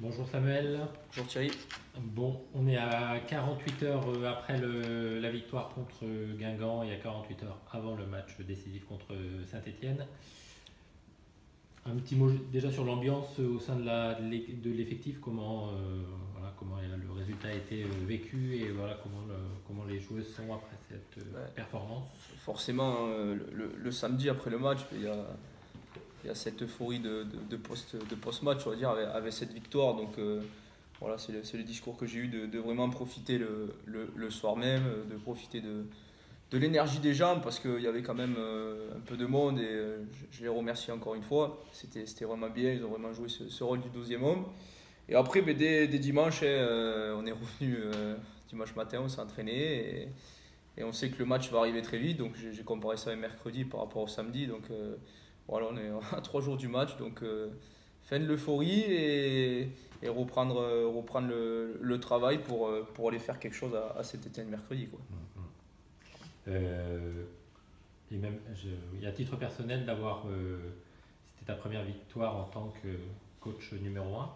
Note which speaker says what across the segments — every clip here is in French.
Speaker 1: Bonjour Samuel.
Speaker 2: Bonjour Thierry.
Speaker 1: Bon, on est à 48 heures après la victoire contre Guingamp et à 48 heures avant le match décisif contre Saint-Étienne. Un petit mot déjà sur l'ambiance au sein de l'effectif, comment le résultat a été vécu et voilà, comment les joueuses sont après cette
Speaker 2: Ouais,
Speaker 1: performance.
Speaker 2: forcément, le samedi après le match, il y a cette euphorie de post-match, on va dire, avec cette victoire. Donc voilà, c'est le discours que j'ai eu de vraiment profiter le soir même, de profiter de l'énergie des gens parce qu'il y avait quand même un peu de monde et je les remercie encore une fois. C'était vraiment bien, ils ont vraiment joué ce rôle du 12e homme. Et après, ben, dès dimanche, on est revenu dimanche matin, on s'est entraîné et on sait que le match va arriver très vite. Donc j'ai comparé ça avec mercredi par rapport au samedi. Donc voilà, on est à 3 jours du match. Donc fin de l'euphorie et reprendre le travail pour aller faire quelque chose à cet Étienne mercredi, quoi.
Speaker 1: Euh, et même, et à titre personnel, c'était ta première victoire en tant que coach numéro un,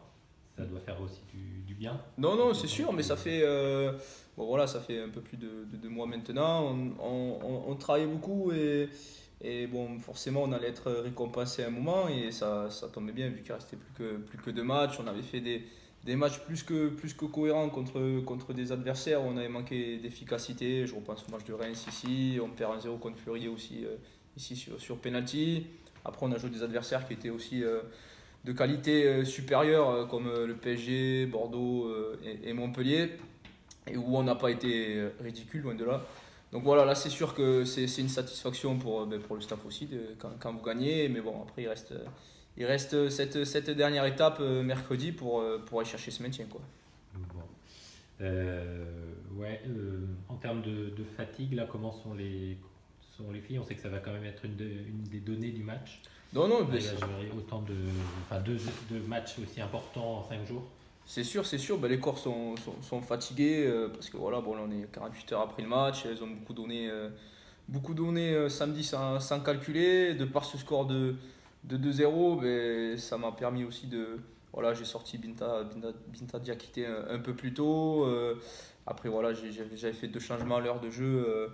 Speaker 1: ça doit faire aussi du bien.
Speaker 2: Non, non, c'est sûr, mais ça fait, bon, voilà, ça fait un peu plus de 2 mois maintenant. On travaillait beaucoup et bon, forcément, on allait être récompensé à un moment et ça tombait bien vu qu'il restait plus que 2 matchs. On avait fait des matchs plus que cohérents contre des adversaires où on avait manqué d'efficacité. Je repense au match de Reims ici, on perd 1-0 contre Fleury aussi ici sur penalty. Après, on a joué des adversaires qui étaient aussi de qualité supérieure comme le PSG, Bordeaux et Montpellier et où on n'a pas été ridicule, loin de là. Donc voilà, là c'est sûr que c'est une satisfaction pour le staff aussi quand vous gagnez. Mais bon, après il reste cette dernière étape mercredi pour aller chercher ce maintien, quoi.
Speaker 1: Bon. Ouais, en termes de fatigue, là, comment sont les filles? On sait que ça va quand même être une des données du match.
Speaker 2: Non, non, mais
Speaker 1: Arriver à gérer autant enfin, deux matchs aussi importants en 5 jours.
Speaker 2: c'est sûr, ben, les corps sont fatigués parce que voilà, bon, là, on est 48 heures après le match. Elles ont beaucoup donné samedi sans calculer. De par ce score de 2-0, ben, ça m'a permis aussi de. Voilà, j'ai sorti Binta Diakité un peu plus tôt. Après, voilà, j'avais fait 2 changements à l'heure de jeu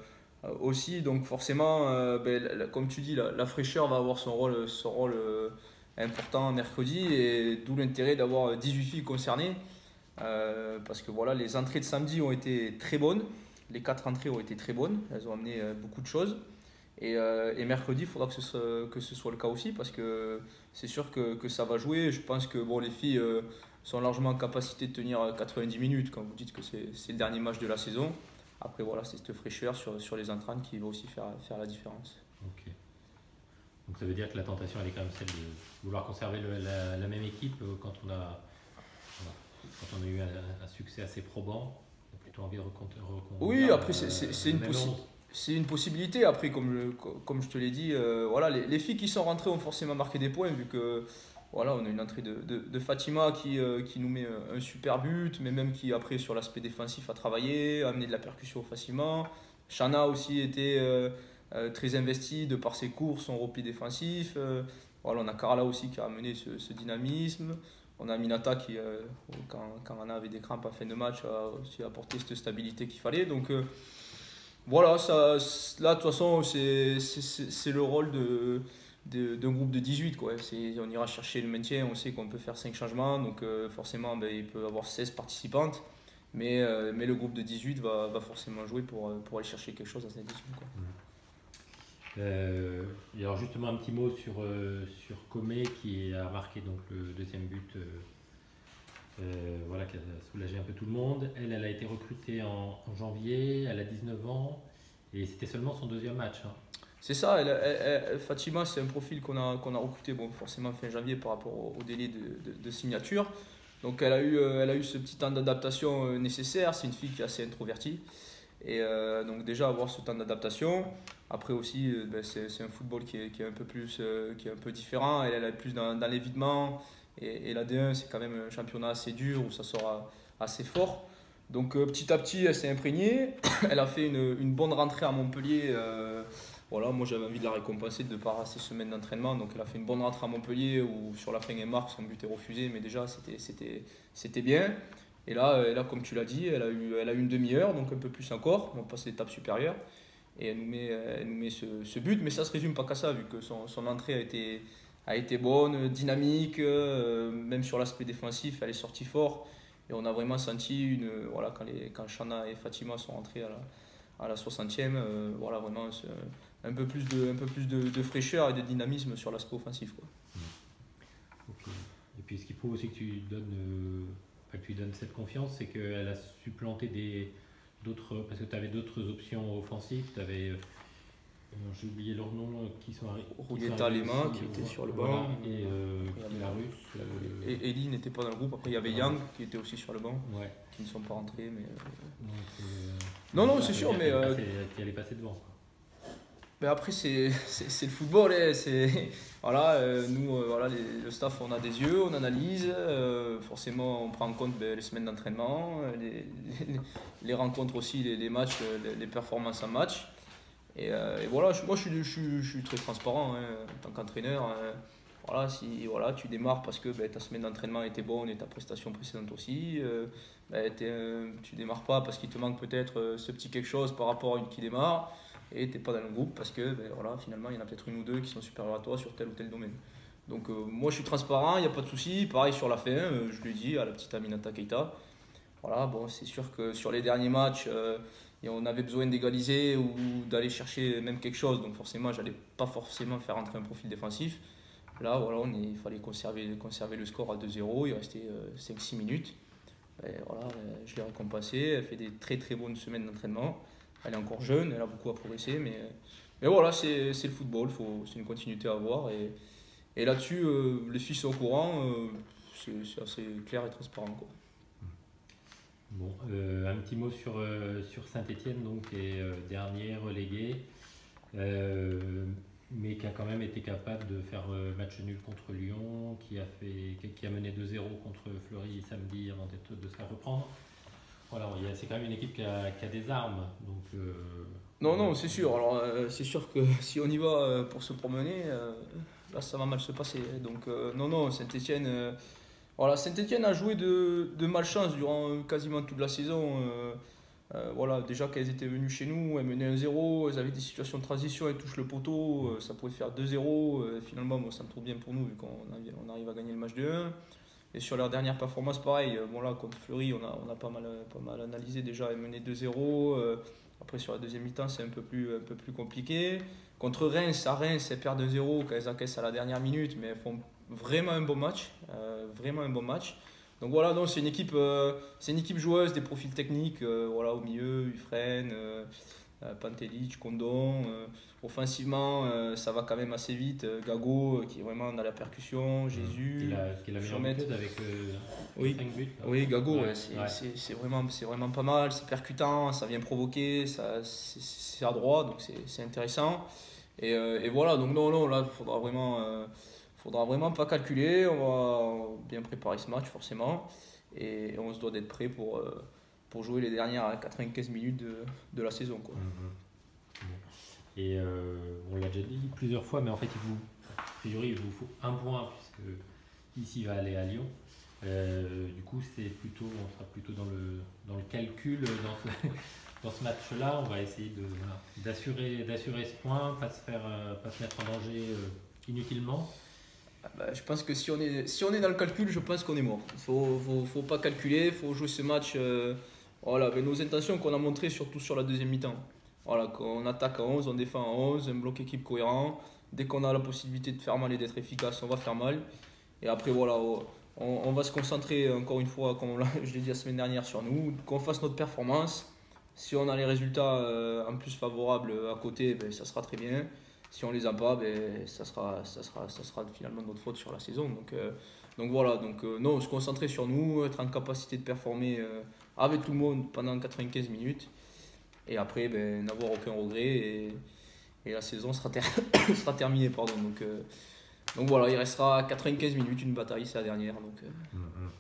Speaker 2: aussi. Donc, forcément, ben, comme tu dis, la fraîcheur va avoir son rôle important mercredi. Et d'où l'intérêt d'avoir 18 filles concernées. Parce que voilà, les entrées de samedi ont été très bonnes. Les 4 entrées ont été très bonnes. Elles ont amené beaucoup de choses. Et mercredi, il faudra que ce soit le cas aussi parce que c'est sûr que ça va jouer. Je pense que bon, les filles sont largement en capacité de tenir 90 minutes quand vous dites que c'est le dernier match de la saison. Après, voilà, c'est cette fraîcheur sur les entrantes qui va aussi faire la différence.
Speaker 1: Ok. Donc ça veut dire que la tentation, elle est quand même celle de vouloir conserver la même équipe voilà, quand on a eu un succès assez probant. On a plutôt envie de
Speaker 2: Oui,
Speaker 1: reconduire
Speaker 2: après, c'est
Speaker 1: le
Speaker 2: une
Speaker 1: même 11.
Speaker 2: c'est une possibilité. Après, comme je te l'ai dit, voilà, les filles qui sont rentrées ont forcément marqué des points, vu que voilà, on a une entrée de Fatima qui nous met un super but, mais même qui, après, sur l'aspect défensif, a travaillé, a amené de la percussion facilement. Shana aussi était très investie de par ses courses, son repli défensif. Voilà, on a Carla aussi qui a amené ce dynamisme. On a Minata qui, quand Anna avait des crampes à fin de match, a aussi apporté cette stabilité qu'il fallait. Donc, voilà, là de toute façon c'est le rôle d'un groupe de 18 quoi. On ira chercher le maintien, on sait qu'on peut faire 5 changements, donc forcément ben, il peut y avoir 16 participantes, mais le groupe de 18 va forcément jouer pour aller chercher quelque chose à cette édition, quoi.
Speaker 1: Et alors justement un petit mot sur Comé qui a marqué donc le deuxième but, voilà, qui a soulagé un peu tout le monde. Elle a été recrutée en janvier, elle a 19 ans et c'était seulement son deuxième match, hein.
Speaker 2: C'est ça, Fatima c'est un profil qu'on a recruté bon, forcément fin janvier par rapport au délai de signature. Donc elle a eu ce petit temps d'adaptation nécessaire, c'est une fille qui est assez introvertie. Et donc déjà avoir ce temps d'adaptation. Après aussi, ben, c'est un football qui est un peu plus, qui est un peu différent. Elle est plus dans l'évitement. Et la D1, c'est quand même un championnat assez dur où ça sera assez fort. Donc petit à petit, elle s'est imprégnée. Elle a fait une bonne rentrée à Montpellier voilà, moi j'avais envie de la récompenser de par ces semaines d'entraînement. Donc elle a fait une bonne rentrée à Montpellier où sur la fin elle marque, son but est refusé, mais déjà c'était bien. Et là, comme tu l'as dit, elle a eu une demi-heure, donc un peu plus encore. On passe l'étape supérieure et elle nous met ce but. Mais ça se résume pas qu'à ça, vu que son entrée a été bonne, dynamique, même sur l'aspect défensif, elle est sortie fort. Et on a vraiment senti voilà, quand Chana et Fatima sont rentrés à la 60e, voilà, vraiment un peu plus de fraîcheur et de dynamisme sur l'aspect offensif, quoi.
Speaker 1: Ok. Et puis ce qu'il faut aussi que tu donnes, que tu donnes cette confiance, c'est qu'elle a supplanté d'autres, parce que tu avais d'autres options offensives. Tu avais, j'ai oublié leur nom, qui sont
Speaker 2: Roulietta Lema qui était sur le banc.
Speaker 1: Et Belarus.
Speaker 2: Et Eli n'était pas dans le groupe. Après, il y avait Yang qui était aussi sur le banc,
Speaker 1: Ouais.
Speaker 2: qui ne sont pas rentrés. Mais,
Speaker 1: Donc,
Speaker 2: c'est sûr, mais.
Speaker 1: Qui allait passer devant. Quoi.
Speaker 2: Mais après, c'est le football. Hein, voilà, nous, voilà, le staff, on a des yeux, on analyse. Forcément, on prend en compte les semaines d'entraînement, les rencontres aussi, les matchs, les performances en match. Et voilà, moi je suis très transparent hein, en tant qu'entraîneur. Voilà, si voilà, tu démarres parce que ta semaine d'entraînement était bonne et ta prestation précédente aussi, tu démarres pas parce qu'il te manque peut-être ce petit quelque chose par rapport à une qui démarre et tu n'es pas dans le groupe parce que voilà, finalement il y en a peut-être une ou deux qui sont supérieurs à toi sur tel ou tel domaine. Donc moi je suis transparent, il n'y a pas de souci. Pareil sur la fin, je lui dis à la petite Aminata Keita, voilà, bon, c'est sûr que sur les derniers matchs, et on avait besoin d'égaliser ou d'aller chercher même quelque chose. Donc forcément, j'allais pas forcément faire entrer un profil défensif. Là, voilà, il fallait conserver le score à 2-0. Il restait 5-6 minutes. Et voilà, je l'ai récompensée. Elle fait des très très bonnes semaines d'entraînement. Elle est encore jeune, elle a beaucoup à progresser. Mais voilà, c'est le football. C'est une continuité à avoir. Et là-dessus, les filles sont au courant. C'est assez clair et transparent, quoi.
Speaker 1: Bon, un petit mot sur Saint-Étienne, donc, qui est dernier relégué, mais qui a quand même été capable de faire match nul contre Lyon, qui a mené 2-0 contre Fleury samedi avant de se faire reprendre. Voilà, c'est quand même une équipe qui a des armes. Donc,
Speaker 2: non, c'est sûr. Alors, c'est sûr que si on y va pour se promener, là, ça va mal se passer. Donc, non, Saint-Étienne. Voilà, Saint-Étienne a joué de malchance durant quasiment toute la saison. Voilà, déjà qu'elles étaient venues chez nous, elles menaient 1-0, elles avaient des situations de transition, elles touchent le poteau, ça pouvait faire 2-0. Finalement, bon, ça me trouve bien pour nous vu qu'on arrive à gagner le match de 1. Et sur leur dernière performance, pareil, bon là, contre Fleury, on a pas mal analysé déjà, elles menaient 2-0. Après, sur la deuxième mi-temps, c'est un peu plus compliqué. Contre Reims, elles perdent 2-0 quand elles encaissent à la dernière minute, mais elles font vraiment un bon match. Donc voilà, non, c'est une équipe joueuse, des profils techniques, voilà, au milieu, Ufren, Pantelic, Condon. Offensivement, ça va quand même assez vite. Gago, qui est vraiment dans la percussion, Jésus.
Speaker 1: Qui est la meilleure buteuse avec
Speaker 2: oui.
Speaker 1: 5 buts.
Speaker 2: Oui, Gago,
Speaker 1: Ouais,
Speaker 2: c'est vraiment pas mal, c'est percutant, ça vient provoquer, c'est à droit, donc c'est intéressant. Et voilà, donc non, là, il faudra vraiment pas calculer, on va bien préparer ce match forcément et on se doit d'être prêt pour jouer les dernières 95 minutes de la saison, quoi.
Speaker 1: Et on l'a déjà dit plusieurs fois, mais en fait a priori il vous faut un point puisque ici va aller à Lyon. Du coup on sera plutôt dans le calcul dans ce match-là. On va essayer d'assurer ce point, pas se mettre en danger inutilement.
Speaker 2: Je pense que si on est dans le calcul, je pense qu'on est mort. Faut pas calculer, il faut jouer ce match voilà, avec nos intentions qu'on a montrées surtout sur la deuxième mi-temps. Voilà, qu'on attaque à 11, on défend à 11, un bloc équipe cohérent. Dès qu'on a la possibilité de faire mal et d'être efficace, on va faire mal. Et après, voilà, on va se concentrer encore une fois, comme je l'ai dit la semaine dernière, sur nous, qu'on fasse notre performance. Si on a les résultats en plus favorables à côté, ça sera très bien. Si on les a pas, ça sera finalement notre faute sur la saison. Donc voilà, non, se concentrer sur nous, être en capacité de performer avec tout le monde pendant 95 minutes. Et après, n'avoir aucun regret et la saison sera terminée. Pardon. Donc voilà, il restera 95 minutes, une bataille, c'est la dernière. Donc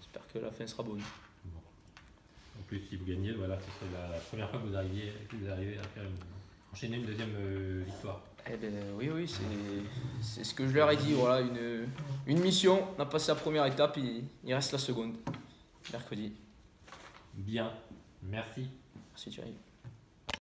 Speaker 2: j'espère que la fin sera bonne.
Speaker 1: Bon. En plus, si vous gagnez, voilà, ce serait la première fois que vous arrivez à enchaîner une deuxième victoire.
Speaker 2: Eh ben, oui, c'est ce que je leur ai dit. Voilà, une mission. On a passé la première étape, il reste la seconde. Mercredi.
Speaker 1: Bien, merci.
Speaker 2: Merci Thierry.